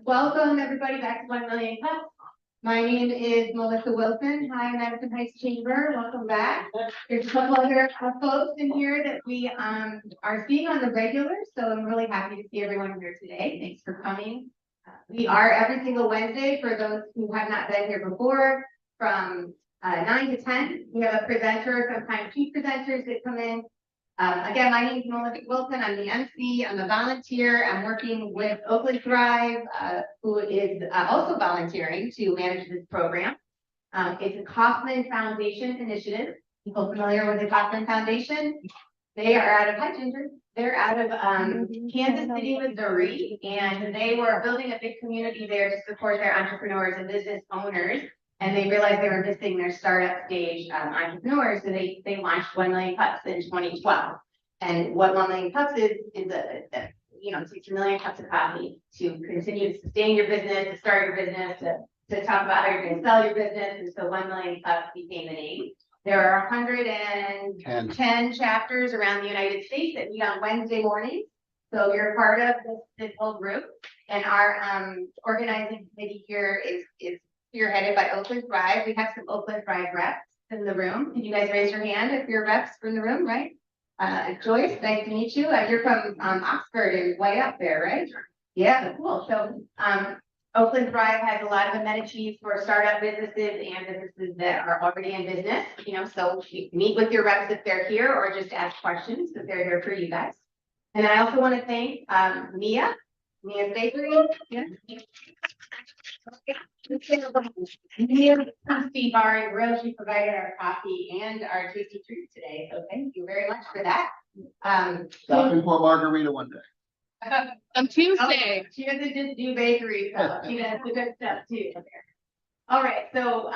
Welcome everybody back to 1 Million Cups. My name is Melissa Wilson. Hi, Madison Heights Chamber. Welcome back. There's a couple other folks in here that we are seeing on the regular, so I'm really happy to see everyone here today. Thanks for coming. We are every single Wednesday for those who have not been here before from 9 to 10. We have a presenter, sometimes two presenters that come in. Again, my name is Melissa Wilson. I'm the MC. I'm a volunteer. I'm working with Oakland Thrive, who is also volunteering to manage this program. It's a Kaufman Foundation initiative. People familiar with the Kaufman Foundation? They are out of, hi Ginger, they're out of Kansas City, Missouri, and they were building a big community there to support their entrepreneurs and business owners. And they realized they were missing their startup stage entrepreneurs, so they launched 1 Million Cups in 2012. And what 1 Million Cups is it takes 1 million cups of coffee to continue to sustain your business, to start your business, to talk about how you're going to sell your business. And so 1 Million Cups became the name. There are 110 chapters around the United States that meet on Wednesday mornings. So you're part of this whole group. And our organizing committee here is spearheaded by Oakland Thrive. We have some Oakland Thrive reps in the room. Can you guys raise your hand if you're reps from the room, right? Joyce, nice to meet you. You're from Oxford and way up there, right? Yeah, cool. So Oakland Thrive has a lot of amenities for startup businesses and businesses that are already in business. So you meet with your reps if they're here, or just ask questions if they're here for you guys. And I also want to thank Mia's Bakery. Yeah. Mia's Coffee Bar and Grille. She provided our coffee and our tasty treats today. So thank you very much for that. Stop in for a margarita one day. On Tuesday. She doesn't just do bakery stuff. She does the good stuff too. All right. So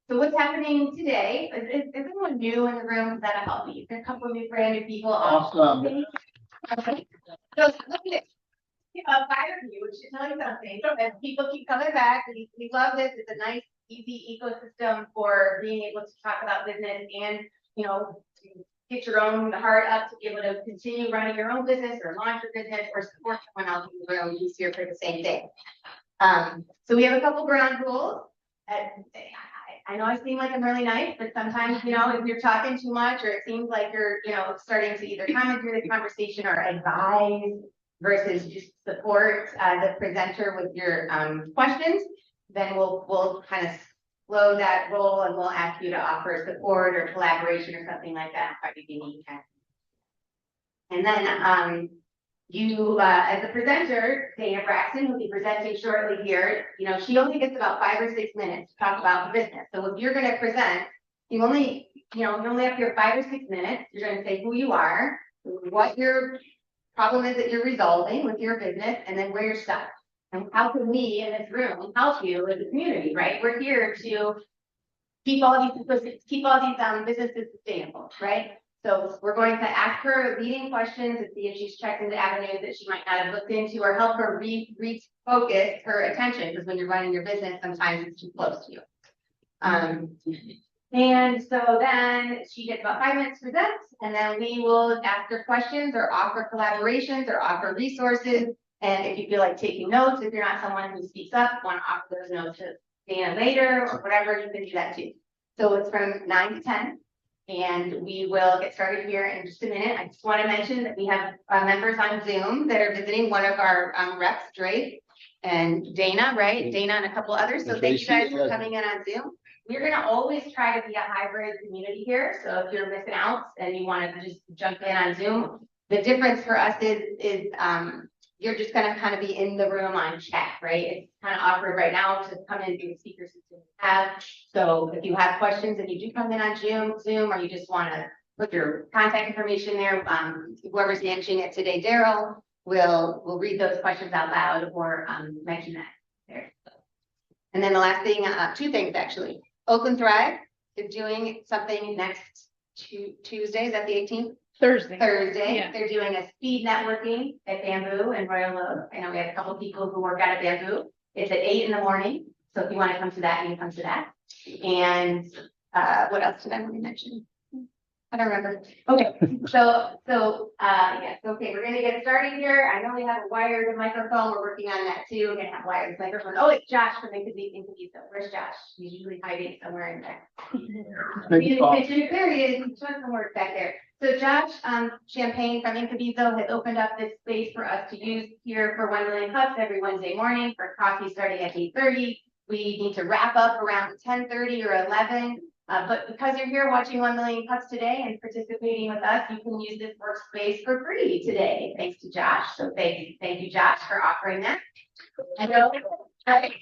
what's happening today? Is anyone new in the room? That'll help me. There's a couple of brand new people. Awesome. Okay. So look at it. Fire you, which should tell you something. And people keep coming back. We love this. It's a nice, easy ecosystem for being able to talk about business and, get your own heart up to be able to continue running your own business or launch your business or support someone else in the room who's here for the same thing. So we have a couple ground rules. I know I seem like I'm really nice, but sometimes, if you're talking too much or it seems like you're, starting to either comment through the conversation or advise versus just support the presenter with your questions, then we'll kind of slow that roll and we'll ask you to offer support or collaboration or something like that. Probably be neat. And then you, as a presenter, Dana Braxton, who'll be presenting shortly here, she only gets about 5 or 6 minutes to talk about the business. So if you're going to present, you only have your 5 or 6 minutes. You're going to say who you are, what your problem is that you're resolving with your business, and then where you're stuck. And how can we in this room help you as a community, right? We're here to keep all these businesses sustainable, right? So we're going to ask her leading questions and see if she's checked into avenues that she might not have looked into, or help her refocus her attention, because when you're running your business, sometimes it's too close to you. And so then she gets about 5 minutes to present, and then we will ask her questions or offer collaborations or offer resources. And if you feel like taking notes, if you're not someone who speaks up, want to offer those notes to Dana later or whatever, you can do that too. So it's from 9 to 10, and we will get started here in just a minute. I just want to mention that we have members on Zoom that are visiting. One of our reps, Drake and Dana, right? Dana and a couple others. So thank you guys for coming in on Zoom. We're going to always try to be a hybrid community here. So if you're missing out and you want to just jump in on Zoom, the difference for us is you're just going to kind of be in the room on chat, right? It's kind of awkward right now to come in and do the speaker system you have. So if you have questions and you do come in on Zoom, or you just want to put your contact information there, whoever's managing it today, Daryl, will read those questions out loud or mention that there. And then the last thing, 2 things actually. Oakland Thrive is doing something next Tuesday. Is that the 18th? Thursday. Yeah. They're doing a speed networking at Bamboo and Royal Oak. I know we have a couple people who work out at Bamboo. It's at 8 in the morning. So if you want to come to that, you can come to that. And what else did I want to mention? I don't remember. Okay, yes, okay, we're gonna get started here. I know we have a wired microphone. We're working on that too. We're gonna have wired microphone. Oh, it's Josh from Incubizo. Where's Josh? He's usually hiding somewhere in there. There he is. He's doing some work back there. So Josh, Champagne from Incubizo has opened up this space for us to use here for 1 million cups every Wednesday morning for coffee starting at 8:30. We need to wrap up around 10:30 or 11. But because you're here watching 1 million cups today and participating with us, you can use this workspace for free today, thanks to Josh. So thank you, Josh, for offering that. I know, workspace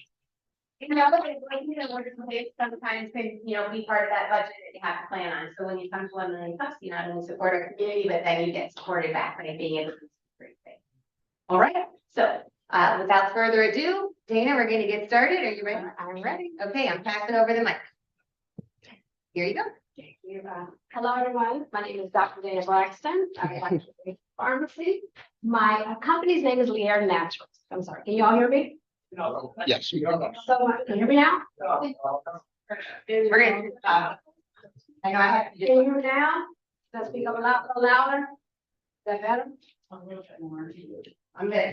sometimes can, be part of that budget that you have to plan on. So when you come to 1 million cups, you not only support our community, but then you get supported back by being able to do great things. All right. So without further ado, Dana, we're going to get started. Are you ready? I'm ready. Okay, I'm passing over the mic. Here you go. Thank you. Hello, everyone. My name is Dr. Dana Braxton. I like pharmacy. My company's name is Lierre Naturals. I'm sorry. Can you all hear me? Yes. So, can you hear me now? We're going to, I know I have to Can you hear me now? Does it speak up a little louder? Is that better? I'm good.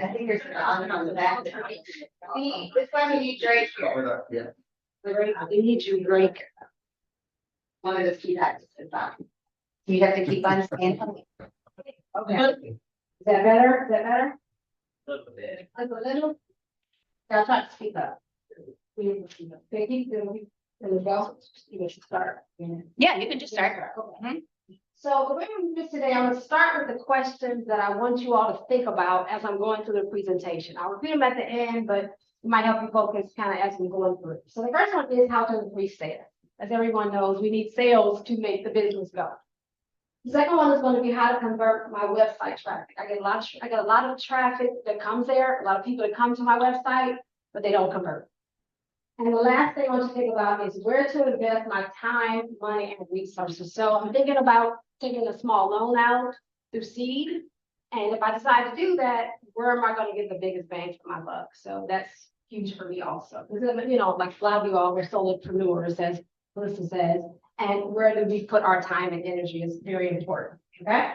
I think there's on the back. This one we need Drake here. Yeah. We need you, Drake. One of those key factors is you have to keep on saying something. Okay. Is that better? Is that better? A little? I'll try to speak up. Thank you. And the bell, you should start. Yeah, you can just start. Okay. So the way we do this today, I'm going to start with the questions that I want you all to think about as I'm going through the presentation. I'll repeat them at the end, but it might help you focus kind of as we go through it. So the first one is how to increase sales. As everyone knows, we need sales to make the business go. The second one is going to be how to convert my website traffic. I get a lot of traffic that comes there, a lot of people that come to my website, but they don't convert. And the last thing I want you to think about is where to invest my time, money, and resources. So I'm thinking about taking a small loan out through seed. And if I decide to do that, where am I going to get the biggest bang for my buck? So that's huge for me also. Because, like a lot of you all, we're solopreneurs, as Melissa says, and where do we put our time and energy is very important. Okay.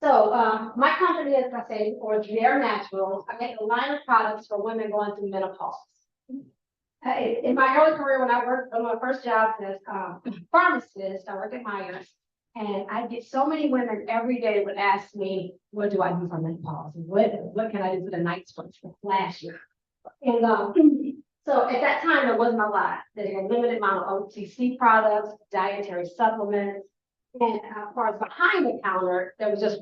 So my company, as I say, or Lierre Naturals, I make a line of products for women going through menopause. In my early career, when I worked on my first job as pharmacist, I worked at Myers, and I get so many women every day would ask me, "What do I do for menopause? What can I do for the night sweats, the flashes?" And so at that time, there wasn't a lot. There's a limited amount of OTC products, dietary supplements, and as far as behind the counter, there was just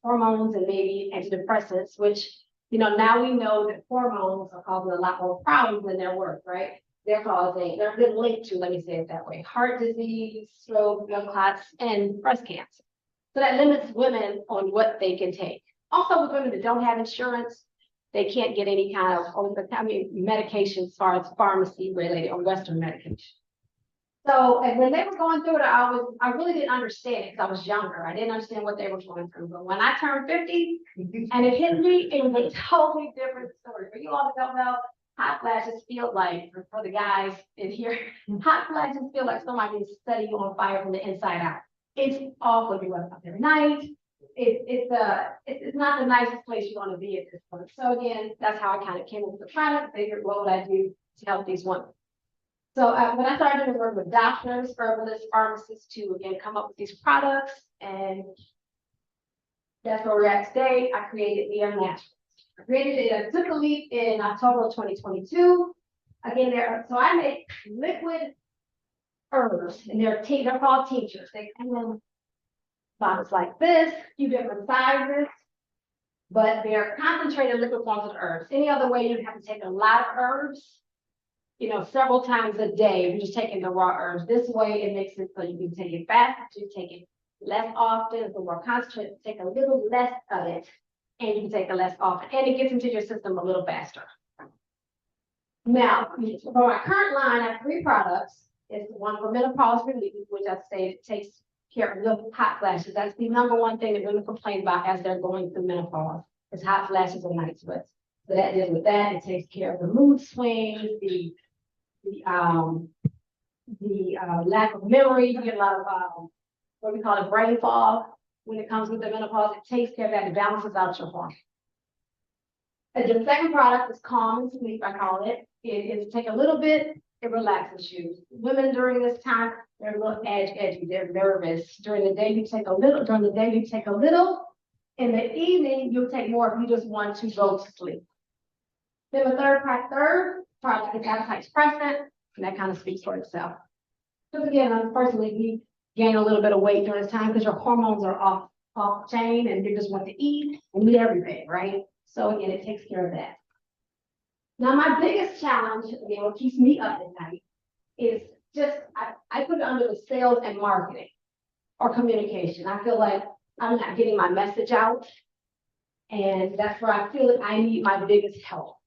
hormones and maybe antidepressants, which, now we know that hormones are causing a lot more problems than they're worth, right? They're been linked to, let me say it that way, heart disease, stroke, blood clots, and breast cancer. So that limits women on what they can take. Also, with women that don't have insurance, they can't get any kind of medication as far as pharmacy related or Western medication. So, and when they were going through it, I really didn't understand it because I was younger. I didn't understand what they were going through. But when I turned 50 and it hit me, it was a totally different story. For you all that don't know, hot flashes feel like, for the guys in here, hot flashes feel like somebody is setting you on fire from the inside out. It's awful. You wake up every night. It's not the nicest place you want to be at this point. So again, that's how I kind of came up with the product. Figured what would I do to help these women. So when I started to work with doctors, herbalists, pharmacists to again come up with these products, and that's where we're at today. I created Lierre Naturals. I created it. I took a leap in October of 2022. Again, so I make liquid herbs, and they're called tinctures. They come in bottles like this, few different sizes, but they're concentrated liquid forms of herbs. Any other way, you'd have to take a lot of herbs, several times a day. You're just taking the raw herbs. This way, it makes it so you can take it fast, you take it less often, it's more concentrated, take a little less of it, and you can take it less often, and it gets into your system a little faster. Now, for my current line, I have 3 products. It's one for menopause relief, which I say takes care of the hot flashes. That's the number one thing that women complain about as they're going through menopause, is hot flashes and night sweats. So that deals with that. It takes care of the mood swings, the lack of memory. You get a lot of what we call a brain fog. When it comes with the menopause, it takes care of that, it balances out your hormones. And the second product is Calm and Sleep, I call it. It is take a little bit, it relaxes you. Women during this time, they're a little edgy, they're nervous. During the day, you take a little. In the evening, you'll take more if you just want to go to sleep. Then the third product is appetite suppressant, and that kind of speaks for itself. Because again, unfortunately, you gain a little bit of weight during this time because your hormones are off chain and you just want to eat and eat everything, right? So again, it takes care of that. Now, my biggest challenge, again, what keeps me up at night is just, I put it under the sales and marketing or communication. I feel like I'm not getting my message out. And that's where I feel like I need my biggest help.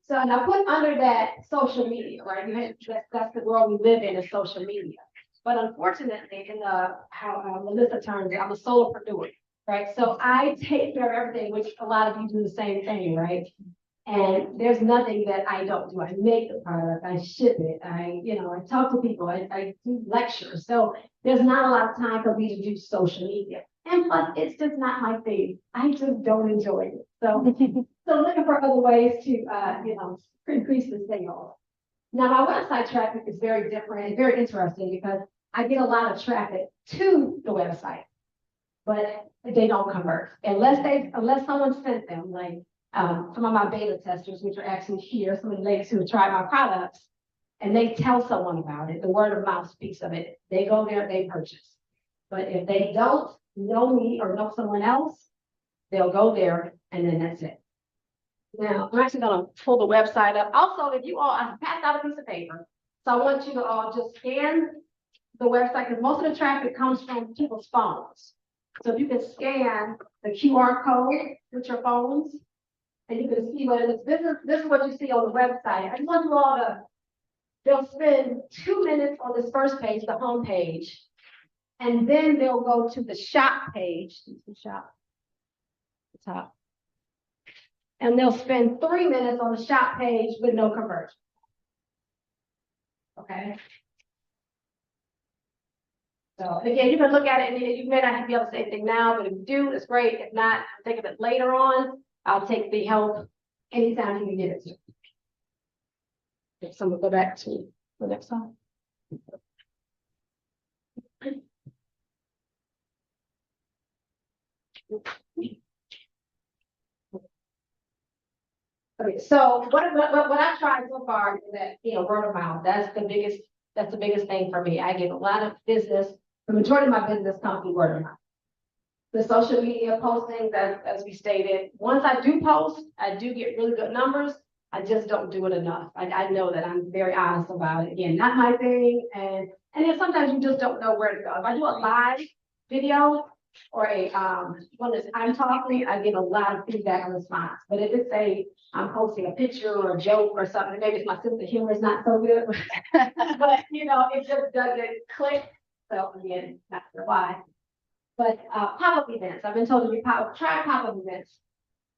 So, and I put under that social media, right? That's the world we live in, is social media. But unfortunately, in how Melissa termed it, I'm a solopreneur, right? So I take care of everything, which a lot of you do the same thing, right? And there's nothing that I don't do. I make the product, I ship it, I talk to people, I do lectures. So there's not a lot of time for me to do social media. And plus, it's just not my thing. I just don't enjoy it. So looking for other ways to, increase the sales. Now, my website traffic is very different and very interesting because I get a lot of traffic to the website, but they don't convert unless someone sent them, like some of my beta testers, which are actually here, some of the ladies who have tried my products, and they tell someone about it. The word of mouth speaks of it. They go there, they purchase. But if they don't know me or know someone else, they'll go there and then that's it. Now, I'm actually going to pull the website up. Also, if you all, I passed out a piece of paper. So I want you to all just scan the website because most of the traffic comes from people's phones. So if you can scan the QR code with your phones, and you can see what it is. This is what you see on the website. I just want you all to, they'll spend 2 minutes on this first page, the home page, and then they'll go to the shop page, the shop, the top. And they'll spend 3 minutes on the shop page with no conversion. Okay. So again, you can look at it and you may not be able to say anything now, but if you do, it's great. If not, think of it later on. I'll take the help anytime you can get it to. If someone go back to the next slide. Okay, so what I've tried so far is that, word of mouth. That's the biggest thing for me. I get a lot of business. The majority of my business comes through word of mouth. The social media postings, as we stated, once I do post, I do get really good numbers. I just don't do it enough. I know that I'm very honest about it. Again, not my thing. And then sometimes you just don't know where to go. If I do a live video or a one that's I'm talking, I get a lot of feedback and response. But if it's I'm posting a picture or a joke or something, maybe it's my sense of humor is not so good. But it just doesn't click. So again, not sure why. But pop-up events, I've been told to try pop-up events.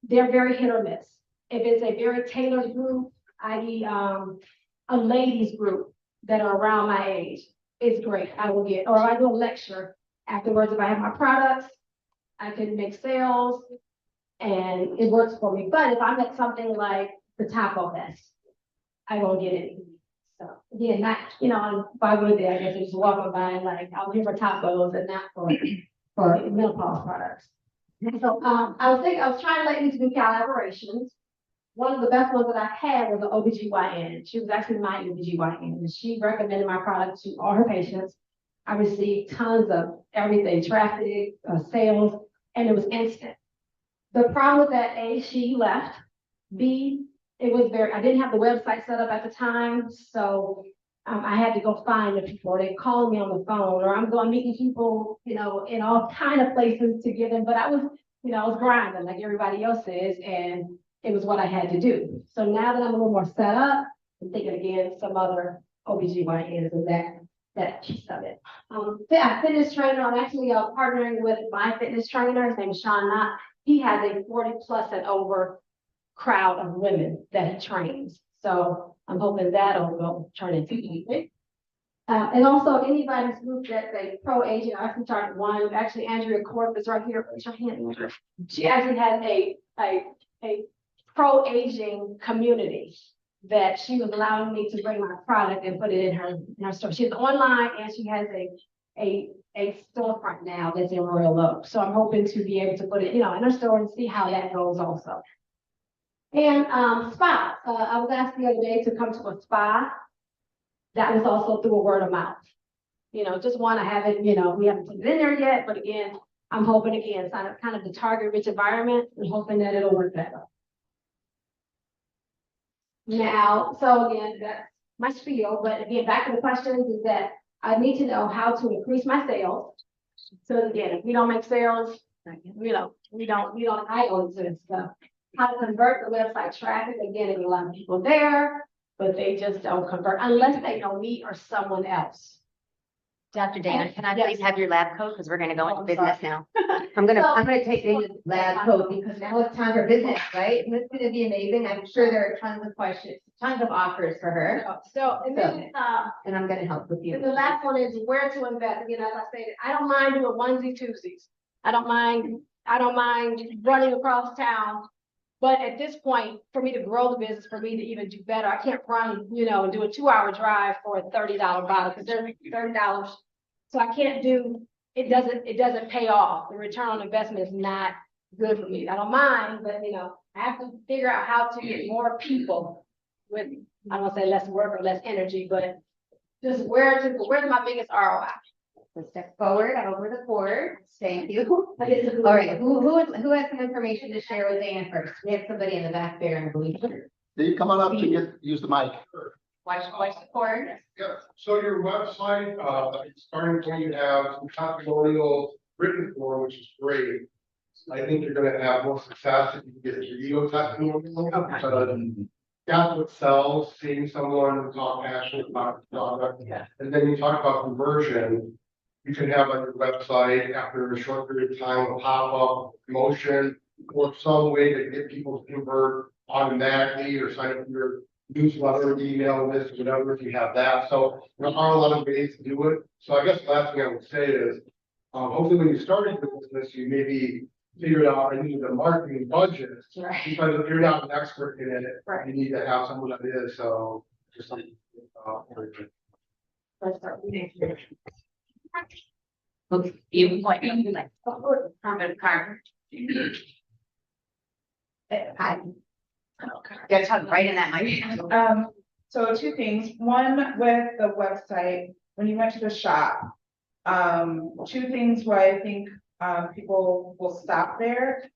They're very hit or miss. If it's a very tailored group, i.e. A ladies group that are around my age, it's great. I will get, or if I do a lecture afterwards, if I have my products, I can make sales and it works for me. But if I'm at something like the Taco Fest, I won't get it. So again, not, on 5 day, I guess just walking by and like, I'm here for tacos and not for menopause products. So I was trying to into new collaborations. One of the best ones that I had was an OBGYN. She was actually my OBGYN, and she recommended my product to all her patients. I received tons of everything, traffic, sales, and it was instant. The problem with that, A, she left. B, I didn't have the website set up at the time, so I had to go find the people. They called me on the phone, or I'm going meeting people, in all kind of places to get them. But I was grinding like everybody else is, and it was what I had to do. So now that I'm a little more set up, I'm thinking again some other OBGYNs and that piece of it. Fitness trainer. I'm actually partnering with my fitness trainer. His name is Sean Knott. He has a 40 plus and over crowd of women that he trains. So I'm hoping that will turn into anything. And also anybody's group that's a pro-aging, I can start one, actually Andrea Corp is right here, raise your hand, Andrea. She actually has a pro-aging community that she was allowing me to bring my product and put it in her store. She's online and she has a storefront now that's in Royal Oak. So I'm hoping to be able to put it, in her store and see how that goes also. And spa, I was asked the other day to come to a spa. That was also through a word of mouth. Just want to have it, we haven't put it in there yet, but again, I'm hoping it's kind of the target rich environment and hoping that it'll work better. Now, so again, that's my spiel, but again, back to the questions is that I need to know how to increase my sales. So again, if we don't make sales, we don't idle into this stuff. How to convert the website traffic, again, there's a lot of people there, but they just don't convert unless they know me or someone else. Dr. Dana, can I Yes. please have your lab coat? Because we're going to go into I'm business sorry. now. I'm gonna take Dana's lab coat because now it's time for business, right? And it's gonna be amazing. I'm sure there are tons of questions, tons of offers for her, So, and then, and I'm gonna help with and you. the last one is where to invest. Again, as I stated, I don't mind doing onesie twosies. I don't mind running across town. But at this point, for me to grow the business, for me to even do better, I can't run, and do a 2-hour drive for a $30 bottle because they're $30. So I can't do, it doesn't pay off. The return on investment is not good for me. I don't mind, but I have to figure out how to get more people with, I don't want to say less work or less energy, but just where's my biggest ROI? So step forward over the cord. Thank you. All All right, who has some information to share with Dana first? We have somebody in the back there, I believe. Steve, come on up to use the mic. Watch the cord. Yeah, so your website, starting when you have some testimonials written for, which is great. I think you're gonna have more success if you get video testimonials. That's what sells, seeing someone talk passionate about the product. Yeah. And then you talk about conversion. You can have on your website after a short period of time, a pop-up promotion or some way to get people to convert automatically or sign up for your newsletter, email list, whatever, if you have that. So there are a lot of ways to do it. So I guess the last thing I would say is, hopefully when you started the business, you maybe figured out I need the marketing budget. Right. Because if you're not an expert in it, Right. you need to have someone that is. So just something. Let's start with you. You point me like permanent card. Hi. Gotta talk right in that mic. So 2 things. One, with the website, when you went to the shop, 2 things where I think people will stop there.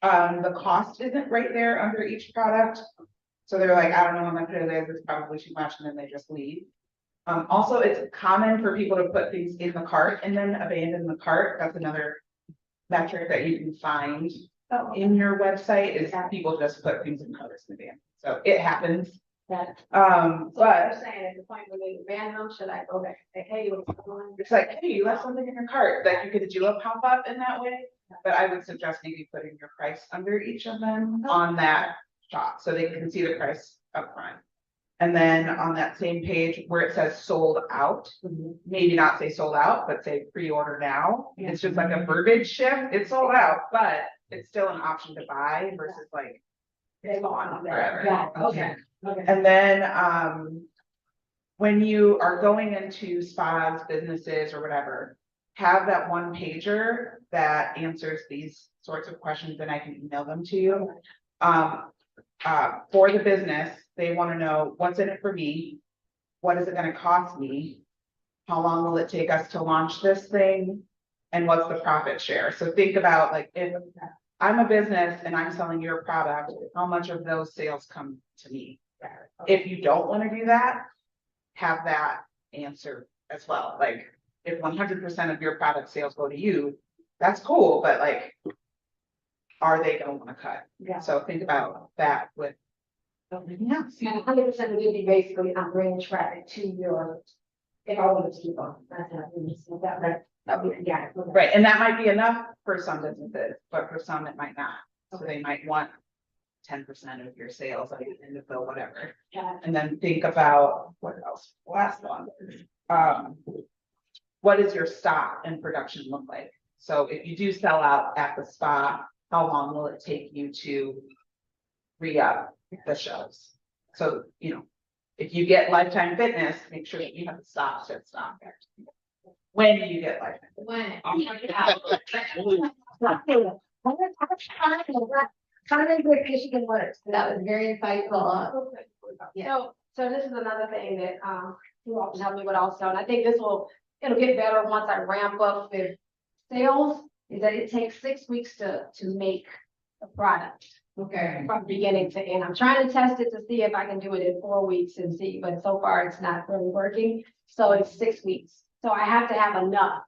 The cost isn't right there under each product. So they're like, I don't know how much it is, it's probably too much, and then they just leave. Also, it's common for people to put things in the cart and then abandon the cart. That's another metric that you can find in your website is people just put things in carts and abandon. So it happens. That. But You're saying at the point where they abandon them, should I go back and say, hey, what's going on? it's like, hey, you left something in your cart, that you could do a pop-up in that way. But I would suggest maybe putting your price under each of them on that shop, so they can see the price up front. And then on that same page where it says sold out, maybe not say sold out, but say pre-order now. It's just like a verbiage shift. It's sold out, but it's still an option to buy versus like it's gone forever. Got it. Okay. And then when you are going into spas, businesses or whatever, have that one pager that answers these sorts of questions and I can email them to you. For the business, they want to know what's in it for me, what is it going to cost me, how long will it take us to launch this thing, and what's the profit share. So think about like if I'm a business and I'm selling your product, how much of those sales come to me? If you don't want to do that, have that answer as well. Like if 100% of your product sales go to you, that's cool, but like, are they going to want to cut? Yeah. So think about that with. Yeah. 100% of it be basically I'm bringing traffic to your, if I want to keep on. That's not really that, right? That would be, yeah. Right, and that might be enough for some businesses, but for some it might not. So they might want 10% of your sales at the end of the whatever. Yeah. And then think about what else? Last one. what does your stock and production look like? So if you do sell out at the spa, how long will it take you to re-up the shelves? So, if you get Lifetime Fitness, make sure that you have the stock to stock. When do you get Lifetime? When? Michigan works. That was very insightful. Yeah. So this is another thing that, you all can help me with also, and I think it'll get better once I ramp up with sales, is that it takes 6 weeks to make a product. Okay. From beginning to end. I'm trying to test it to see if I can do it in 4 weeks and see, but so far it's not really working. So it's 6 weeks. So I have to have enough,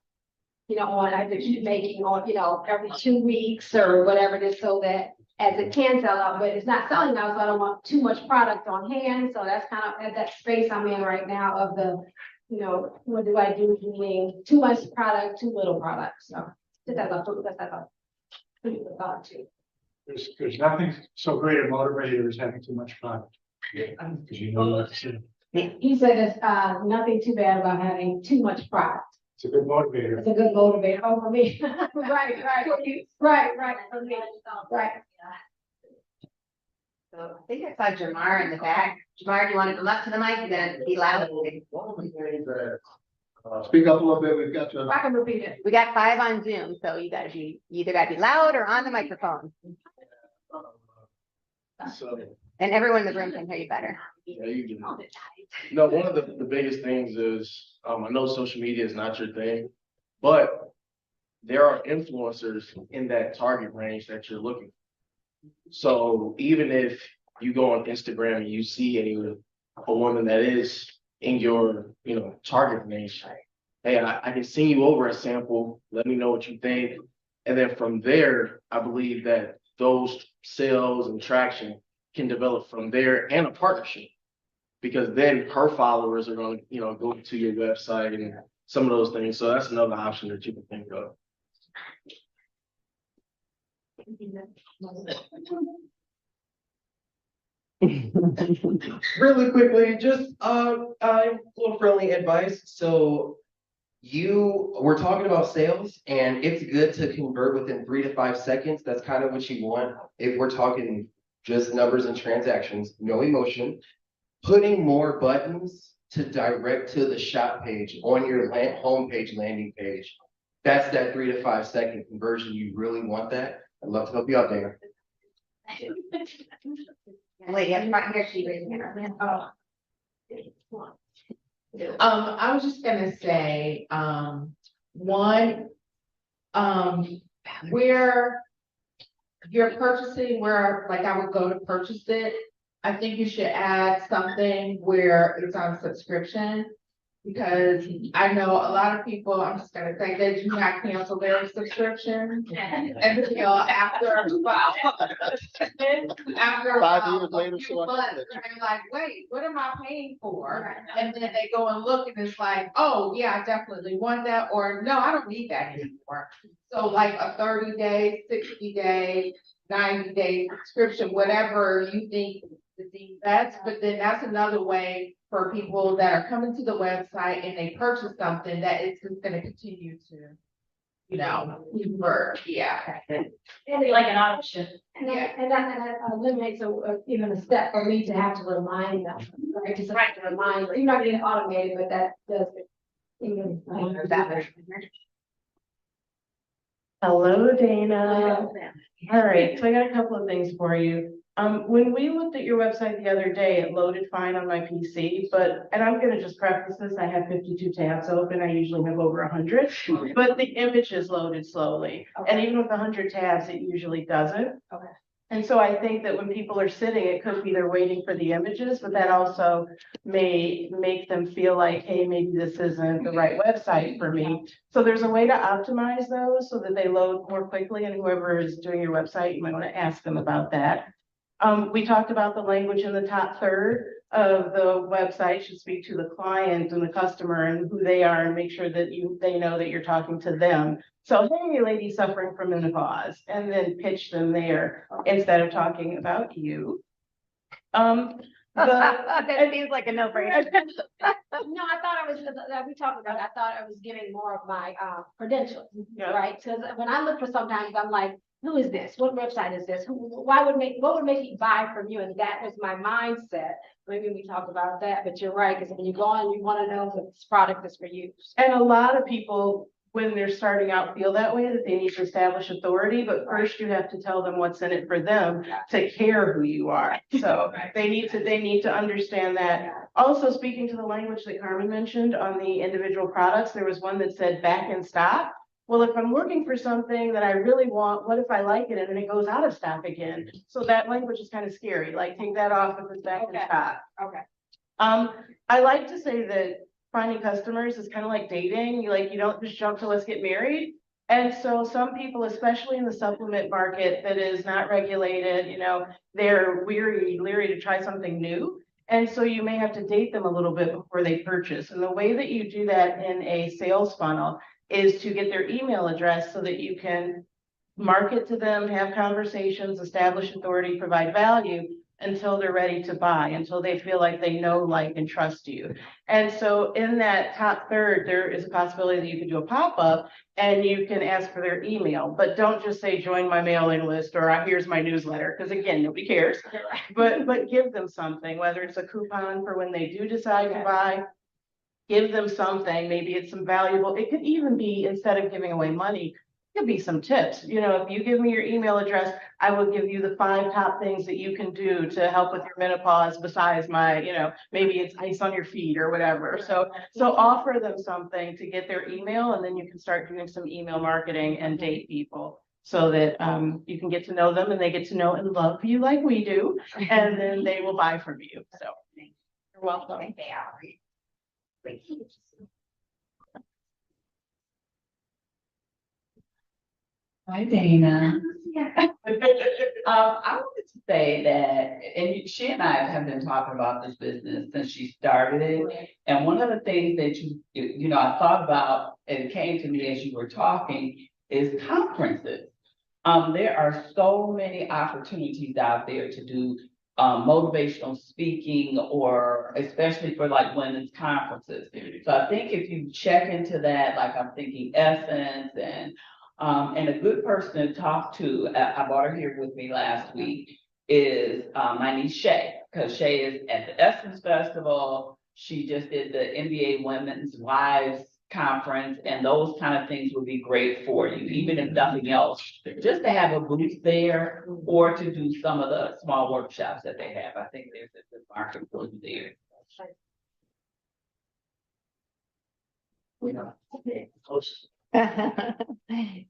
I have to keep making on, every 2 weeks or whatever it is, so that as it can sell out, but it's not selling out, so I don't want too much product on hand. So that's kind of at that space I'm in right now of the, what do I do doing too much product, too little product. So that's a pretty good thought too. There's nothing so great a motivator as having too much product. Because you know what to say. He said it's nothing too bad about having too much product. It's a good motivator. It's a good motivator for me. Right. For me. Right. So I think I saw Jamar in the back. Jamar, do you want to come up to the mic and then be loud? Speak up a little bit, we've got to. I can repeat it. We got 5 on Zoom, so you either gotta be loud or on the microphone. So, And everyone in the room can hear you better. yeah, you do. No, one of the biggest things is, I know social media is not your thing, but there are influencers in that target range that you're looking for. So even if you go on Instagram and you see a woman that is in your, target range, hey, I can send you over a sample, let me know what you think. And then from there, I believe that those sales and traction can develop from there, and a partnership, because then her followers are going to, go to your website and some of those things. So that's another option that you can think of. Really quickly, just a little friendly advice. So you were talking about sales, and it's good to convert within 3 to 5 seconds. That's kind of what you want. If we're talking just numbers and transactions, no emotion, putting more buttons to direct to the shop page on your homepage landing page. That's that 3 to 5 second conversion. You really want that. I'd love to help you out, Dana. Wait, you have to hear she raising her hand. I was just gonna say, one, where you're purchasing, where like I would go to purchase it, I think you should add something where it's on subscription. Because I know a lot of people, I'm just gonna say, they do not cancel their subscription until after about, after 5 years later, a few so I months, have it. they're like, wait, what am I paying for? And then they go and look and it's like, oh, yeah, I definitely want that, or no, I don't need that anymore. So like a 30-day, 60-day, 90-day subscription, whatever you think is the best, but then that's another way for people that are coming to the website and they purchase something that it's just gonna continue to, work, yeah. And like an option. And that eliminates even a step for me to have to remind them, right? Just like a reminder, you're not getting automated, but that does even. Hello, Dana. All right, so I got a couple of things for you. When we looked at your website the other day, it loaded fine on my PC, and I'm gonna just preface this, I have 52 tabs open, I usually have over 100, but the images loaded slowly. And even with 100 tabs, it usually doesn't. Okay. And so I think that when people are sitting, it could be they're waiting for the images, but that also may make them feel like, hey, maybe this isn't the right website for me. So there's a way to optimize those so that they load more quickly, and whoever is doing your website, you might want to ask them about that. We talked about the language in the top third of the website should speak to the client and the customer and who they are, and make sure that they know that you're talking to them. So, hey, lady suffering from menopause, and then pitch them there instead of talking about you. That seems like a no-brainer. No, I thought I was, like we talked about, I thought I was giving more of my credentials, Yeah. right? Because when I look for sometimes, I'm like, who is this? What website is this? What would make me buy from you? And that was my mindset. Maybe we talked about that, but you're right, because when you go on, you want to know if this product is for you. And a lot of people, when they're starting out, feel that way, that they need to establish authority, but first you have to tell them what's in it for them to care who you are. So they need to understand that. Also, speaking to the language that Carmen mentioned on the individual products, there was one that said back in stock. Well, if I'm working for something that I really want, what if I like it and then it goes out of stock again? So that language is kind of scary, like take that off if it's back in stock. Okay. I like to say that finding customers is kind of like dating. You don't just jump to let's get married. And so some people, especially in the supplement market that is not regulated, they're leery to try something new. And so you may have to date them a little bit before they purchase. And the way that you do that in a sales funnel is to get their email address so that you can market to them, have conversations, establish authority, provide value until they're ready to buy, until they feel like they know, like, and trust you. And so in that top third, there is a possibility that you could do a pop-up and you can ask for their email, but don't just say, join my mailing list, or here's my newsletter, because again, nobody cares. But give them something, whether it's a coupon for when they do decide to buy, give them something, maybe it's some valuable, it could even be, instead of giving away money, it could be some tips. If you give me your email address, I will give you the 5 top things that you can do to help with your menopause besides my, maybe it's ice on your feet or whatever. So offer them something to get their email, and then you can start doing some email marketing and date people so that you can get to know them and they get to know and love you like we do, and then they will buy from you. So you're welcome. Hi, Dana. I wanted to say that, and she and I have been talking about this business since she started it. And one of the things that I thought about and came to me as you were talking is conferences. There are so many opportunities out there to do motivational speaking, or especially for like women's conferences. So I think if you check into that, like I'm thinking Essence and a good person to talk to, I brought her here with me last week, is my niece Shay, because Shay is at the Essence Festival. She just did the NBA Women's Wives Conference, and those kind of things would be great for you, even if nothing else, just to have a booth there or to do some of the small workshops that they have. I think there's a good market for you there.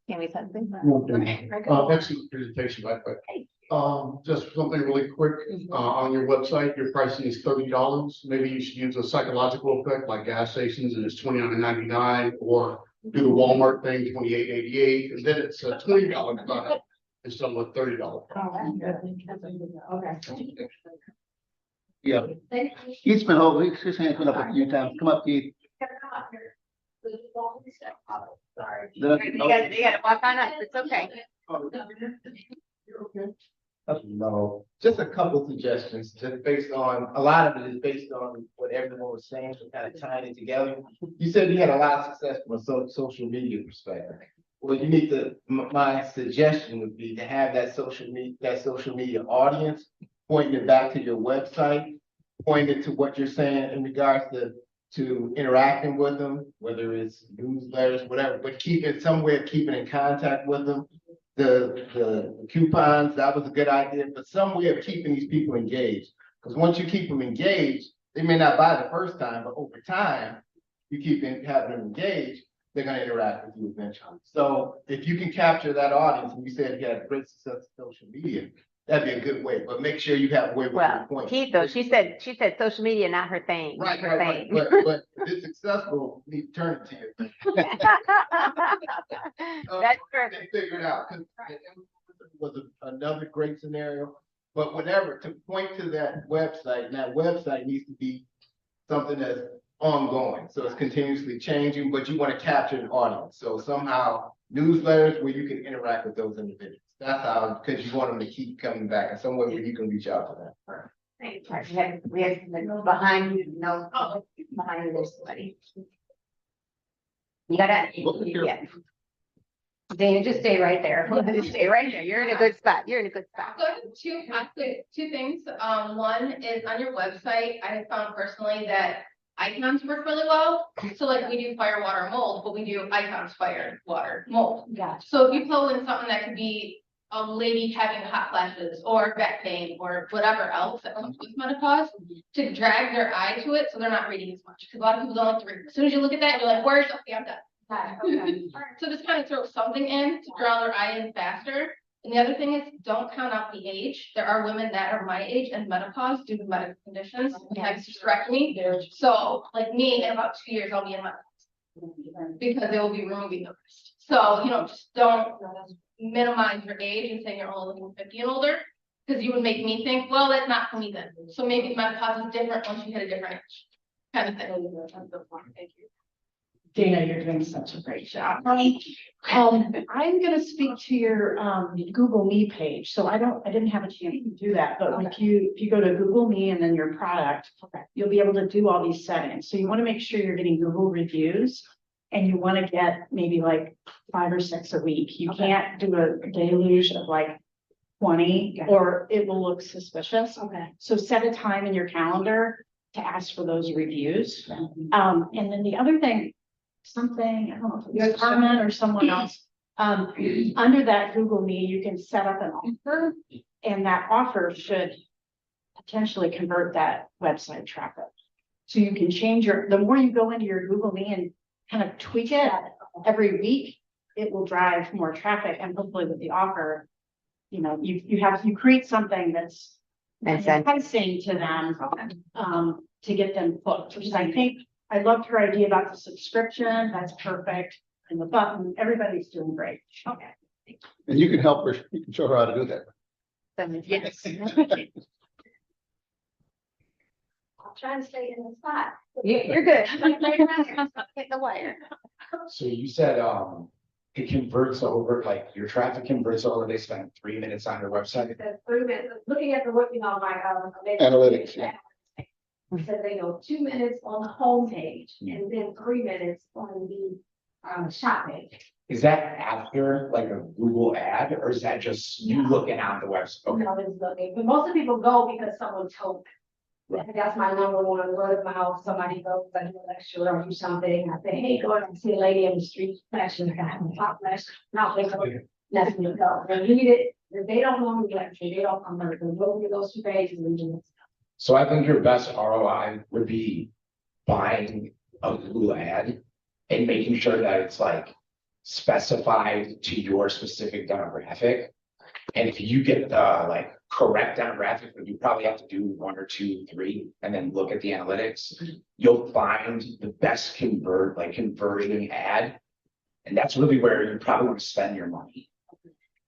Can we touch this? Excellent presentation, by the way. Just something really quick, on your website, your pricing is $30. Maybe you should use a psychological effect like gas stations, and it's $29.99, or do the Walmart thing, $28.88, and then it's a $20 product instead of a $30 product. Okay. Yeah. He's been over, his hand's been up a few times. Come up, Keith. Sorry. You gotta walk on up, it's okay. No, just a couple suggestions, just based on, a lot of it is based on what everyone was saying, so kind of tying it together. You said you had a lot of success from a social media perspective. Well, you need to, my suggestion would be to have that social media audience, pointing it back to your website, pointing it to what you're saying in regards to interacting with them, whether it's newsletters, whatever, but keep it some way of keeping in contact with them. The coupons, that was a good idea, but some way of keeping these people engaged. Because once you keep them engaged, they may not buy the first time, but over time, you keep having them engaged, they're going to interact with you eventually. So if you can capture that audience, and you said you had great success with social media, that'd be a good way, but make sure you have a way with your point. Keith, though, she said social media, not her thing. Right. But if it's successful, you need to turn it to you. That's perfect. Figure it out, because was another great scenario, but whatever, to point to that website, and that website needs to be something that's ongoing, so it's continuously changing, but you want to capture an audience, so somehow newsletters where you can interact with those individuals. That's how, because you want them to keep coming back, and somewhere where you can reach out to them. Sorry, we have behind you, no, behind you, there's somebody. You gotta, yeah. Dana, just stay right there. Just stay right there. You're in a good spot. You're in a good spot. Two things. One is on your website, I have found personally that icons work really well. So like we do fire, water, mold, but we do icons, fire, water, mold. Gotcha. So if you pull in something that could be a lady having hot flashes or back pain or whatever else that comes with menopause, to drag their eye to it so they're not reading as much. Because a lot of people don't like to read. As soon as you look at that, you're like, where's, okay, I'm done. Okay. So just kind of throw something in to draw their eye in faster. And the other thing is, don't count out the age. There are women that are my age and menopause due to medical conditions, have hysterectomy. So like me, in about 2 years, I'll be in menopause because they will be removing the rest. So, just don't minimize your age and say you're only looking 50 and older, because you would make me think, well, that's not for me then. So maybe menopause is different once you hit a different age, kind of thing. Thank you. Dana, you're doing such a great job. I'm gonna speak to your Google Me page. So I didn't have a chance to do that, but if you go to Google Me and then your product, you'll be able to do all these settings. So you want to make sure you're getting Google reviews, and you want to get maybe like 5 or 6 a week. You can't do a deluge of like 20 or it will look suspicious. Okay. So set a time in your calendar to ask for those reviews. And then the other thing, I don't know if it was Carmen or someone else, under that Google Me, you can set up an offer, and that offer should potentially convert that website traffic. So you can change the more you go into your Google Me and kind of tweak it every week, it will drive more traffic, and hopefully with the offer, you create something that's enticing to them, to get them hooked, which is, I think, I loved her idea about the subscription. That's perfect. And the button, everybody's doing great. Okay. And you can help her, you can show her how to do that. Yes. I'm trying to stay in the spot. You're good. Hit the wire. So you said, it converts over, like your traffic converts over, they spend 3 minutes on your website. The 3 minutes, looking at the, my, Analytics, yeah. So they go 2 minutes on the home page and then 3 minutes on the shop page. Is that after like a Google ad, or is that just you looking on the website? Okay. No, it's looking, but most of the people go because someone told them. Right. That's my number one word of mouth. Somebody goes, I do a lecture or do something. I say, hey, go and see a lady in the street flashing, I have a hot flash. Now they go, let me go. They read it. If they don't know me lecture, they don't come there. They go to those 2 pages and read it. So I think your best ROI would be buying a Google ad and making sure that it's like specified to your specific demographic. And if you get the like correct demographic, you probably have to do 1 or 2, 3, and then look at the analytics. You'll find the best conversion ad. And that's really where you probably want to spend your money.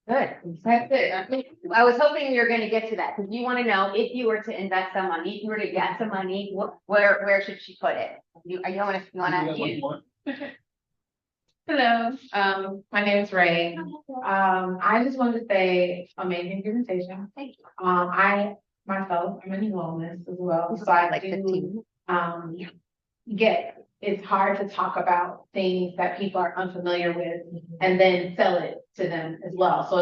Good. That's it. I was hoping you were going to get to that, because you want to know, if you were to invest some money, if you were to get some money, where should she put it? You want to. Hello, my name is Ray. I just wanted to say amazing presentation. Thank you. I myself, I'm in wellness as well. So I like 15. It's hard to talk about things that people are unfamiliar with and then sell it to them as well. So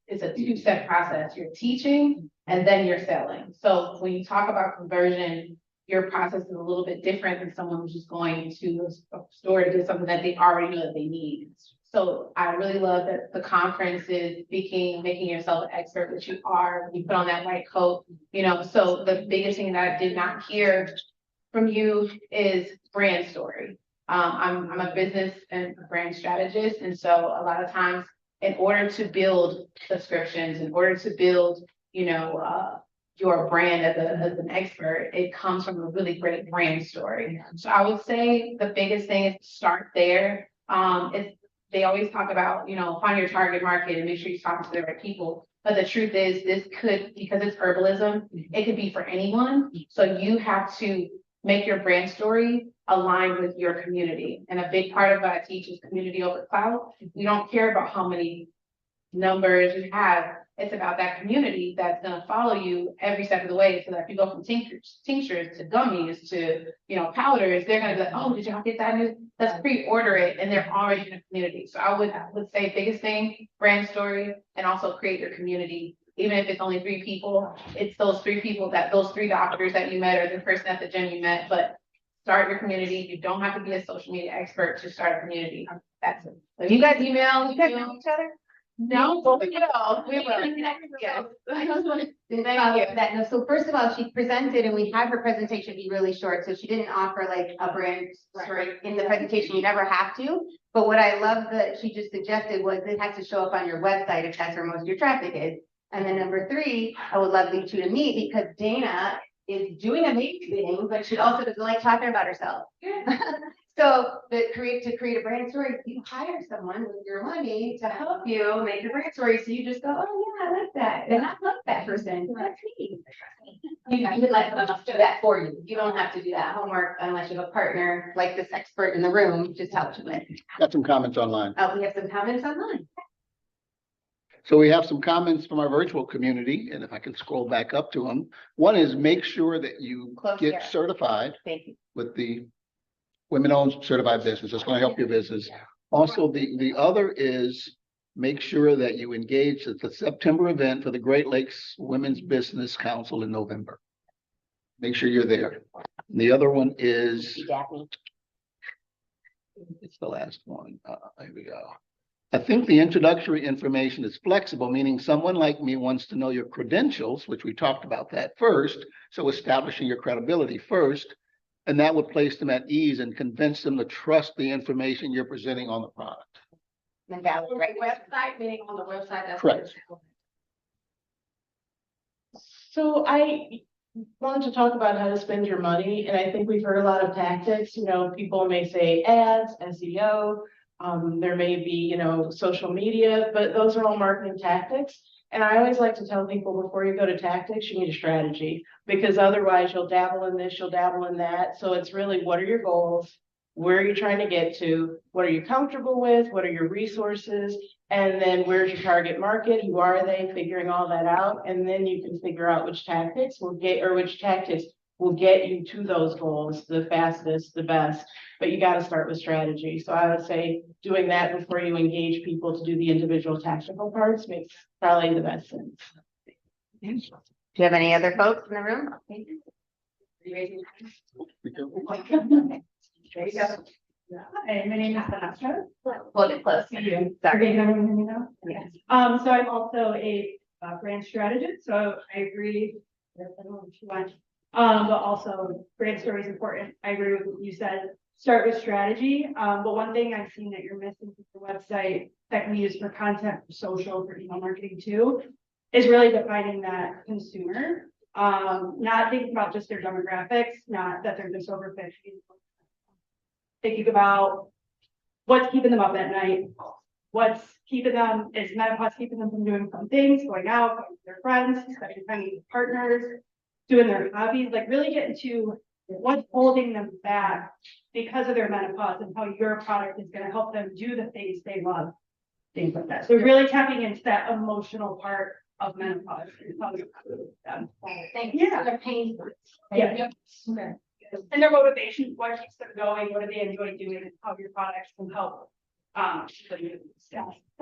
it's a 2-step process. You're teaching and then you're selling. So when you talk about conversion, your process is a little bit different than someone who's just going to a store to get something that they already know that they need. So I really love that the conference is making yourself an expert, which you are, when you put on that white coat, so the biggest thing that I did not hear from you is brand story. I'm a business and brand strategist. And so a lot of times in order to build subscriptions, in order to build, your brand as an expert, it comes from a really great brand story. So I would say the biggest thing is to start there. They always talk about, find your target market and make sure you're talking to the right people. But the truth is this could, because it's herbalism, it could be for anyone. So you have to make your brand story aligned with your community. And a big part of what I teach is community over cloud. We don't care about how many numbers you have. it's about that community that's gonna follow you every step of the way. So that if you go from tinctures to gummies to, powders, they're gonna be like, oh, did y'all get that new? Let's pre-order it, and they're already in the community. So I would say biggest thing, brand story, and also create your community. Even if it's only 3 people, it's those 3 people those 3 doctors that you met or the person at the gym you met, but start your community. You don't have to be a social media expert to start a community. That's it. So you guys email, You guys know each other? no, but we will. Yes. I just want to Thank follow you. up that. No, so first of all, she presented and we had her presentation be really short. So she didn't offer like a brand story in the presentation. You never have to. But what I love that she just suggested was it has to show up on your website if that's where most of your traffic is. And then number 3, I would love you two to meet because Dana is doing amazing, but she also doesn't like talking about herself. So to create a brand story, you hire someone with your money to help you make your brand story. So you just go, oh yeah, I like that. And I love that person. That's me. You can let someone else do that for you. You don't have to do that homework unless you have a partner like this expert in the room just helps you with. Got some comments online. Oh, we have some comments online. So we have some comments from our virtual community, and if I can scroll back up to them. One is make sure that you Close get here. certified Thank you. with the women-owned certified business. It's going to help your business. Also, the other is make sure that you engage at the September event for the Great Lakes Women's Business Council in November. Make sure you're there. And the other one is, it's the last one. Here we go. I think the introductory information is flexible, meaning someone like me wants to know your credentials, which we talked about that first. So establishing your credibility first, and that would place them at ease and convince them to trust the information you're presenting on the product. And valid, right? Website, meaning on the website. That's Correct. So I wanted to talk about how to spend your money, and I think we've heard a lot of tactics. People may say ads, SEO, there may be, social media, but those are all marketing tactics. And I always like to tell people before you go to tactics, you need a strategy, because otherwise you'll dabble in this, you'll dabble in that. So it's really, what are your goals? Where are you trying to get to? What are you comfortable with? What are your resources? And then where's your target market? Who are they? Figuring all that out. And then you can figure out which tactics will get you to those goals the fastest, the best. But you got to start with strategy. So I would say doing that before you engage people to do the individual tactical parts makes probably the best sense. Do you have any other folks in the room? There you go. Hey, my name is Vanessa. Hold it close. Sorry. Sorry. Yes. So I'm also a brand strategist, so I agree with everyone she went. But also brand story is important. I agree with what you said. Start with strategy. But one thing I've seen that you're missing from the website that can be used for content, for social, for email marketing too, is really defining that consumer. Not thinking about just their demographics, not that they're just over 50. Thinking about what's keeping them up at night, what's keeping them, is menopause keeping them from doing fun things, going out, going with their friends, spending time with partners, doing their hobbies, like really getting to what's holding them back because of their menopause and how your product is going to help them do the things they love, things like that. So really tapping into that emotional part of menopause. Thank you. Yeah. Their pain points. Yeah. And their motivation, what keeps them going, what do they enjoy doing, and how your products can help.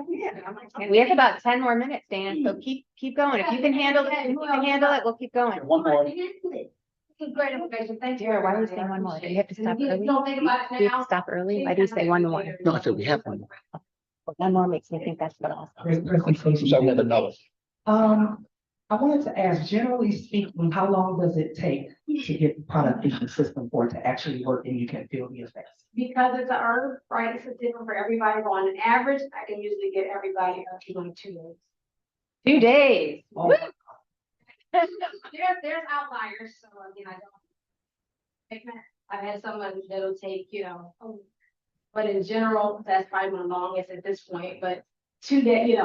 We have about 10 more minutes, Dan, so keep going. If you can handle it, we'll keep going. One more. Great information. Thank you. Tara, why do you say one more? Do you have to stop You early? don't think about it Do you have now. to stop early? Why do you say one more? No, I said we have one more. One more makes me think that's what else. So we have another. I wanted to ask, generally speaking, how long does it take to get the product in the system for it to actually work and you can feel the effects? Because it's a herb, right? It's different for everybody. But on an average, I can usually get everybody up to like 2 days. 2 days. Oh, Woo! There's outliers, so I don't. I've had someone that'll take, but in general, that's probably my longest at this point. But 2 days,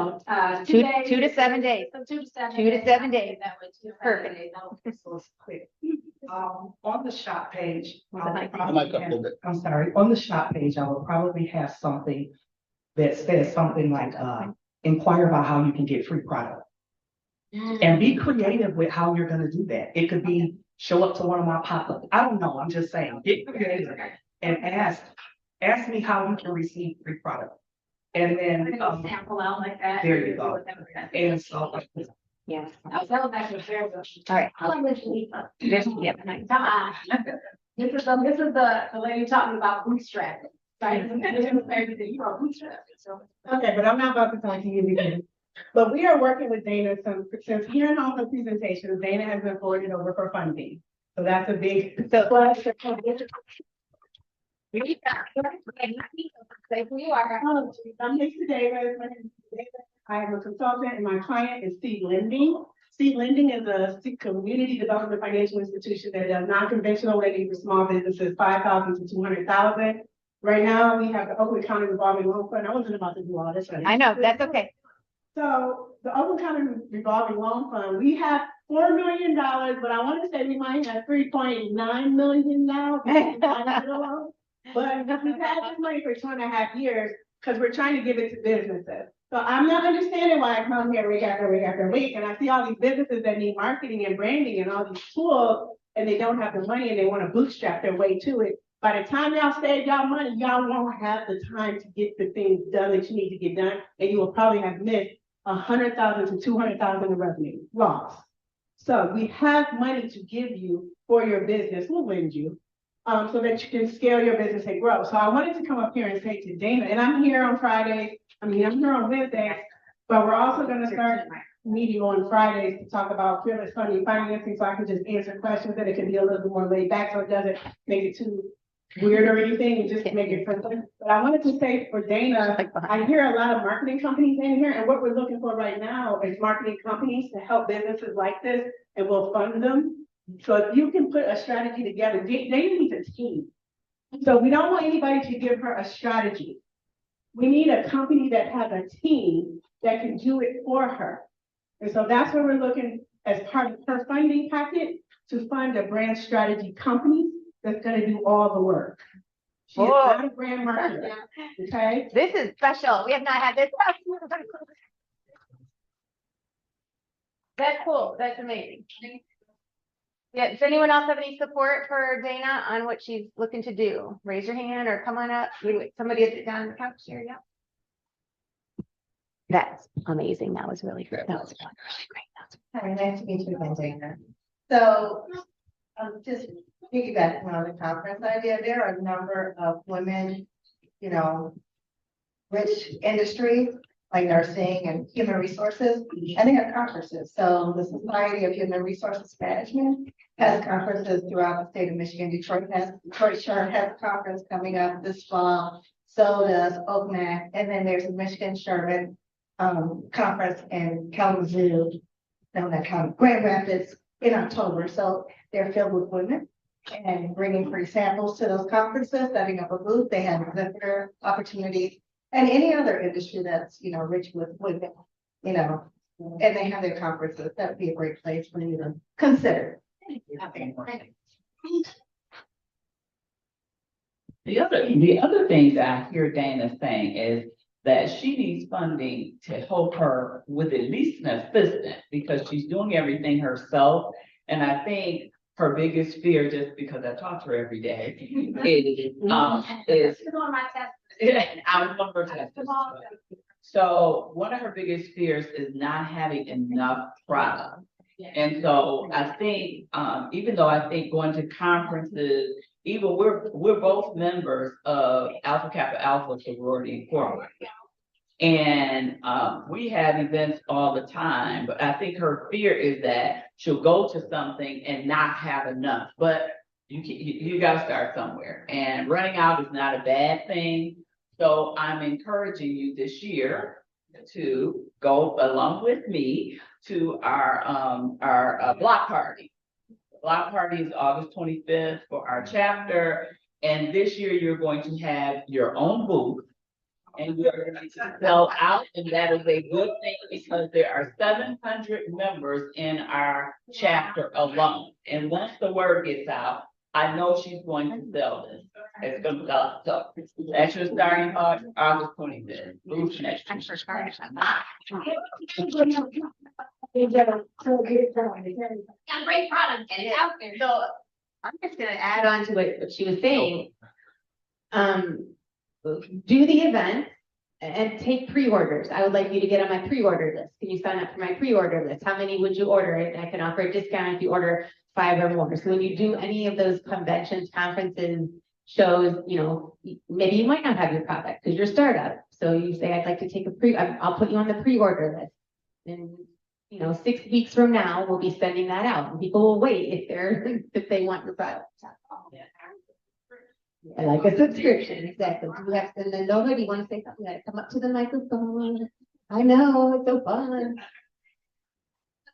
2 days. 2 to 7 days. So 2 to 7 2 to 7 days. That way, 2 to 7 Perfect. days. quick. On the shop page, I would Mic probably up a have- little bit. I'm sorry, on the shop page, I will probably have something that says something like, inquire about how you can get free product. And be creative with how you're gonna do that. It could be show up to one of my pop-ups. I don't know, I'm just saying, get creative and ask me how you can receive free product. And then, Sample out like that. there you go. And so, Yes. That was actually very good. All right. How long was you? This, yeah, This is the lady talking about bootstrapping, right? You are bootstrapping, so. Okay, but I'm not about to talk to you again. But we are working with Dana, since hearing all the presentations, Dana has been forwarded over for funding. So that's a big plus. Say who you are. Oh, geez, I'm Lisa Davis. My name is Davis. I am a consultant and my client is Seed Lending. Seed Lending is a community development financial institution that does non-conventional lending for small businesses, 5,000 to 200,000. Right now, we have the Oakland County revolving loan fund. I wasn't about to do all this. Right? I know, that's okay. So the Oakland County revolving loan fund, we have $4 million, but I want to say we might have 3.9 million now. But we've had this money for 2.5 years because we're trying to give it to businesses. So I'm not understanding why I come here week after week after week and I see all these businesses that need marketing and branding and all these tools and they don't have the money and they want to bootstrap their way to it. By the time y'all save y'all money, y'all won't have the time to get the things done that you need to get done. And you will probably have missed 100,000 to 200,000 in revenue loss. So we have money to give you for your business. We'll lend you. So that you can scale your business and grow. So I wanted to come up here and say to Dana, and I'm here on Fridays, I'm here on Wednesdays, but we're also gonna start meeting on Fridays to talk about fearless funding financing, so I can just answer questions and it can be a little bit more laid back, so it doesn't make it too weird or anything, and just make it friendly. But I wanted to say for Dana, I hear a lot of marketing companies in here, and what we're looking for right now is marketing companies to help businesses like this, and we'll fund them. So if you can put a strategy together, they need a team. So we don't want anybody to give her a strategy. We need a company that has a team that can do it for her. And so that's where we're looking as part of her funding packet to fund a brand strategy company that's gonna do all the work. She is not a brand marketer, okay? This is special. We have not had this. That's cool. That's amazing. Yeah, does anyone else have any support for Dana on what she's looking to do? Raise your hand or come on up. Somebody down on the couch here, yeah. That's amazing. That was really great. That was really great. Hi, nice to meet you again, Dana. So, just piggybacking on the conference idea, there are a number of women, you know, rich industries like nursing and human resources, and they have conferences. So the Society of Human Resources Management has conferences throughout the state of Michigan. Detroit has a conference coming up this fall. So does OCMAC, and then there's a Michigan Sherman conference in Kalamazoo, Grand Rapids in October. So they're filled with women and bringing free samples to those conferences, setting up a booth. They have exhibitor opportunities. And any other industry that's, you know, rich with women, you know, and they have their conferences. That would be a great place for you to consider. The other thing that I hear Dana saying is that she needs funding to help her with at least an assistant because she's doing everything herself. And I think her biggest fear, just because I talk to her every day, is I'm one of her testers. So one of her biggest fears is not having enough product. And so I think, even though I think going to conferences, even we're both members of Alpha Kappa Alpha Sorority Incorporated. And we have events all the time, but I think her fear is that she'll go to something and not have enough. But you got to start somewhere, and running out is not a bad thing. So I'm encouraging you this year to go along with me to our block party. The block party is August 25th for our chapter, and this year you're going to have your own booth. And we are going to sell out, and that is a good thing because there are 700 members in our chapter alone. And once the word gets out, I know she's going to sell this. It's going to sell. So that's your starting August 25th. Got a great product, get it out there. So I'm just gonna add on to what she was saying. Do the event and take pre-orders. I would like you to get on my pre-order list. Can you sign up for my pre-order list? How many would you order? And I can offer a discount if you order 5 or more. So when you do any of those conventions, conferences, shows, you know, maybe you might not have your product because you're a startup. So you say, I'd like to take I'll put you on the pre-order list. And, you know, 6 weeks from now, we'll be sending that out. And people will wait if they want your product. I like a subscription, exactly. Do you have, and then Nova, do you want to say something? Like, come up to the microphone. I know, it's so fun.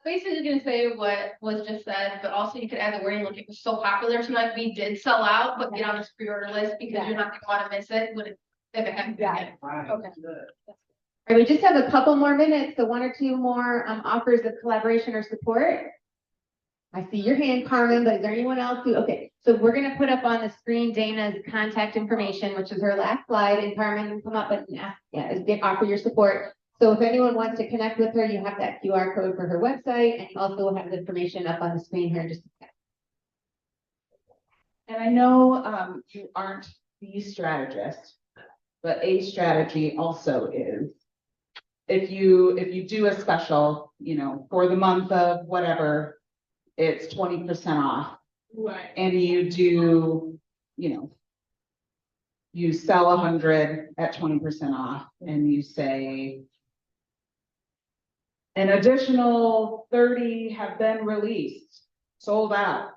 Basically gonna say what was just said, but also you could add the wording, like it was so popular tonight, we did sell out, but get on this pre-order list because you're not gonna wanna miss it if it happens again. Okay. All right, we just have a couple more minutes, so 1 or 2 more offers of collaboration or support. I see your hand, Carmen, but is there anyone else who, okay, so we're gonna put up on the screen Dana's contact information, which is her last slide, and Carmen can come up and offer your support. So if anyone wants to connect with her, you have that QR code for her website, and you also have the information up on the screen here in just a second. And I know you aren't the strategist, but a strategy also is if you do a special, you know, for the month of whatever, it's 20% off. Right. And you do, you know, you sell 100 at 20% off, and you say an additional 30 have been released, sold out.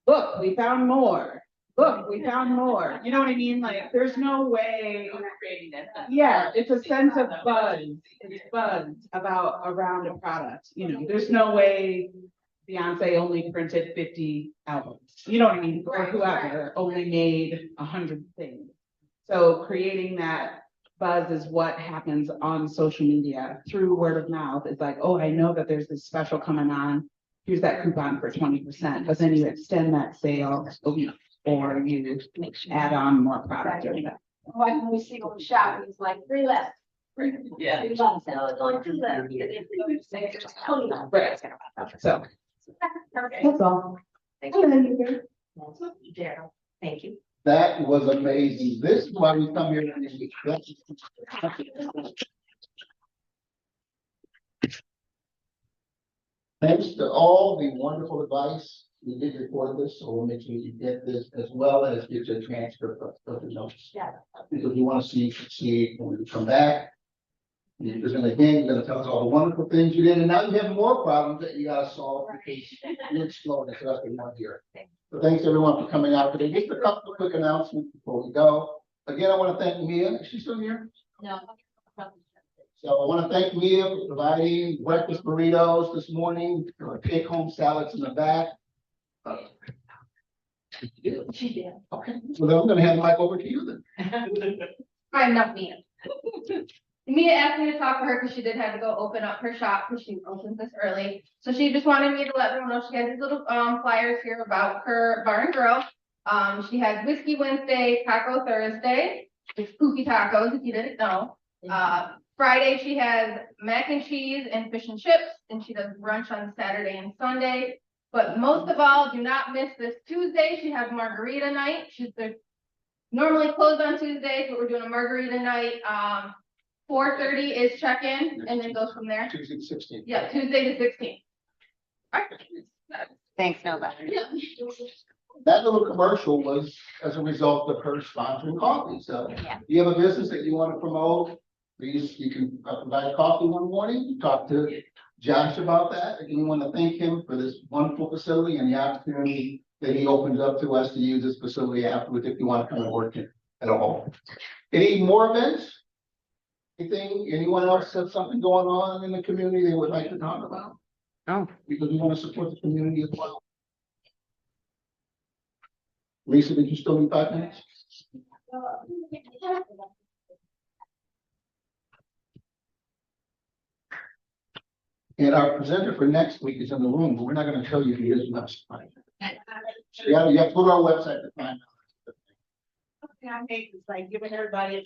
Look, we found more. Look, we found more. You know what I mean? Like, there's no way. Yeah, it's a sense of buzz. It's buzz around a product. You know, there's no way Beyonce only printed 50 albums. You know what I mean? Or whoever only made 100 things. So creating that buzz is what happens on social media through word of mouth. It's like, oh, I know that there's this special coming on. Here's that coupon for 20%. But then you extend that sale a week, or you add on more product. Like when we see on the shop, it's like 3 left. Yeah. 3 left. So it's only 2 left. Right. So. That's all. Thank you. Thank you. That was amazing. This is why we come here. Thanks to all the wonderful advice. We did record this, so we'll make sure you get this as well as get your transcript of the notes. Yeah. Because you want to see when we come back. You're gonna tell us all the wonderful things you did, and now you have more problems that you gotta solve because you exploded the rest of 1 year. So thanks everyone for coming out today. Just a couple of quick announcements before we go. Again, I want to thank Mia. Is she still here? No. So I want to thank Mia for providing breakfast burritos this morning, take-home salads in the back. She did. Okay, so then I'm gonna hand the mic over to you then. I'm not Mia. Mia asked me to talk to her because she did have to go open up her shop because she opens this early. So she just wanted me to let everyone know she has these little flyers here about her bar and grill. She has Whiskey Wednesday, Taco Thursday, it's Spooky Tacos if you didn't know. Friday she has mac and cheese and fish and chips, and she does brunch on Saturday and Sunday. But most of all, do not miss this Tuesday. She has margarita night. They're normally closed on Tuesdays, but we're doing a margarita night. 4:30 is check-in, and then goes from there. Tuesday the 16th. Yeah, Tuesday the 16th. Thanks, Nova. Yeah. That little commercial was as a result of her sponsoring coffee. So you have a business that you want to promote, please, you can provide coffee one morning, talk to Josh about that. And we want to thank him for this wonderful facility and the opportunity that he opens up to us to use this facility afterwards if you want to come and work here at all. Any more events? Anything, anyone else have something going on in the community they would like to talk about? No. Because we want to support the community as well. Lisa, did you still need 5 minutes? And our presenter for next week is in the room, but we're not going to tell you who he is next time. So you have to go to our website to find out. Okay, I hate this, like giving everybody a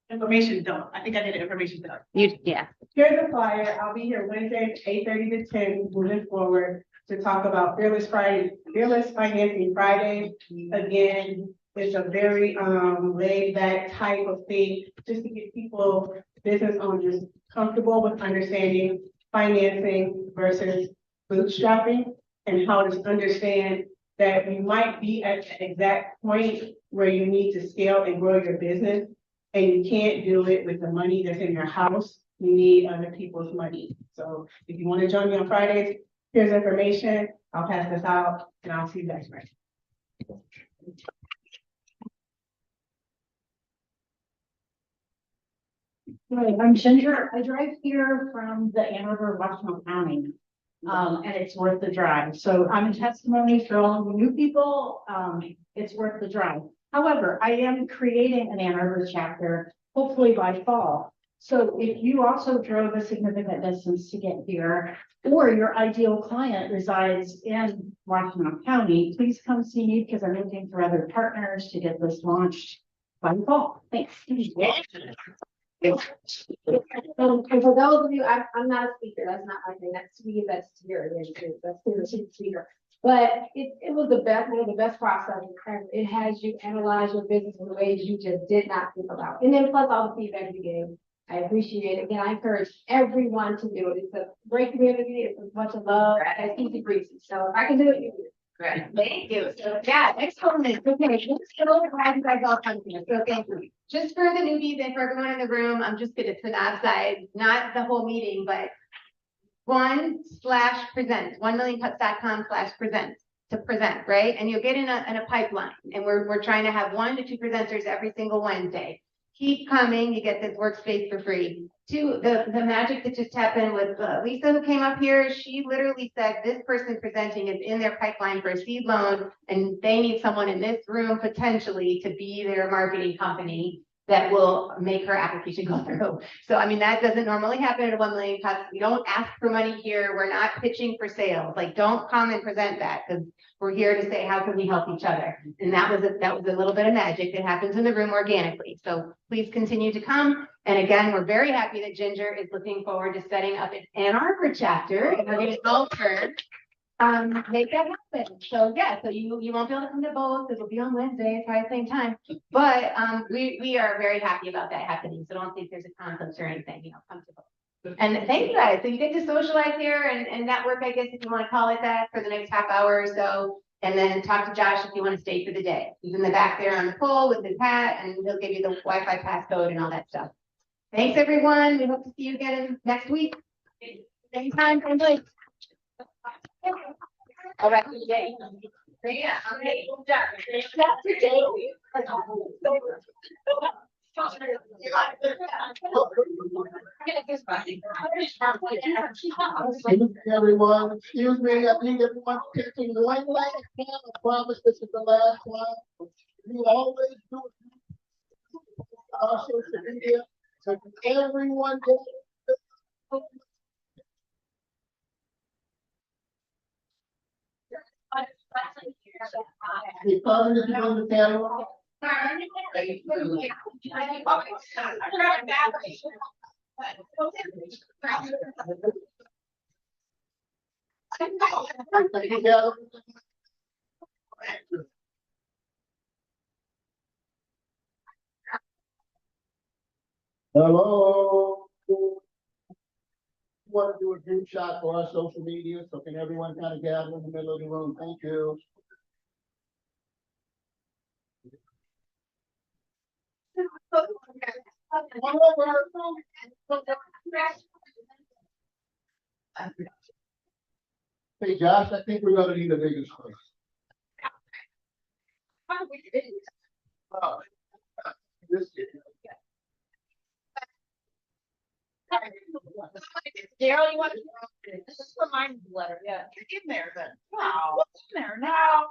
information dump. I think I did an information dump. Yeah. Here's a flyer. I'll be here Wednesday, 8:30 to 10, moving forward to talk about Fearless Financing Friday. Again, it's a very laid back type of thing, just to get people, business owners, comfortable with understanding financing versus bootstrapping, and how to understand that you might be at the exact point where you need to scale and grow your business, and you can't do it with the money that's in your house. You need other people's money. So if you want to join me on Fridays, here's information. I'll pass this out and I'll see you guys Friday. Hi, I'm Ginger. I drive here from the Ann Arbor, Washington County. And it's worth the drive. So I'm a testimony for all of the new people. It's worth the drive. However, I am creating an Ann Arbor chapter, hopefully by fall. So if you also drove a significant distance to get here, or your ideal client resides in Washington County, please come see me because I'm looking for other partners to get this launched by fall. Thanks. And for those of you, I'm not a speaker, that's not my thing, that's to you, that's to your, that's to the speaker. But it was the best, one of the best processes, and it has you analyze your business in ways you just did not think about. And then plus all the feedback you gave, I appreciate it. Again, I encourage everyone to do it. It's a great community, it's a bunch of love, it's easy breezy. So if I can do it, you can do it. Great, thank you. So yeah, excellent. Okay, just so glad you guys all come here. So thank you. Just for the newbies and for everyone in the room, I'm just gonna synopsize, not the whole meeting, but /present, 1millioncuts.com/present to present, right? And you'll get in a pipeline, and we're trying to have 1 to 2 presenters every single Wednesday. Keep coming, you get this workspace for free. 2, the magic that just happened with Lisa who came up here, she literally said this person presenting is in their pipeline for a seed loan, and they need someone in this room potentially to be their marketing company that will make her application go through. So, I mean, that doesn't normally happen at 1 Million Cuts. We don't ask for money here. We're not pitching for sales. Like, don't come and present that, because we're here to say, how can we help each other? And that was a little bit of magic that happens in the room organically. So please continue to come. And again, we're very happy that Ginger is looking forward to setting up an Ann Arbor chapter, and we're going to help her make that happen. So yeah, so you won't be able to come to both, because it'll be on Wednesday at the same time. But we are very happy about that happening. So don't think there's a conflict or anything, come to both. And thank you guys. So you get to socialize here and network, I guess, if you want to call it that, for the next half hour or so. And then talk to Josh if you want to stay for the day. He's in the back there on the pole with his hat, and he'll give you the Wi-Fi passcode and all that stuff. Thanks, everyone. We hope to see you again next week. Same time, same place. All right, today. Yeah, okay. Everyone, excuse me, I think everyone's taking one last time. I promise this is the last one. You always do it on social media. So everyone get Hey, Carmen, if you on the camera. Hello. Want to do a group shot for our social media, so can everyone kind of gather in the middle of the room? Thank you. Hey, Josh, I think we're gonna need a bigger space. Oh, this is. Daryl, you want to? This is the mind letter, yeah. You're in there then. Wow. In there now.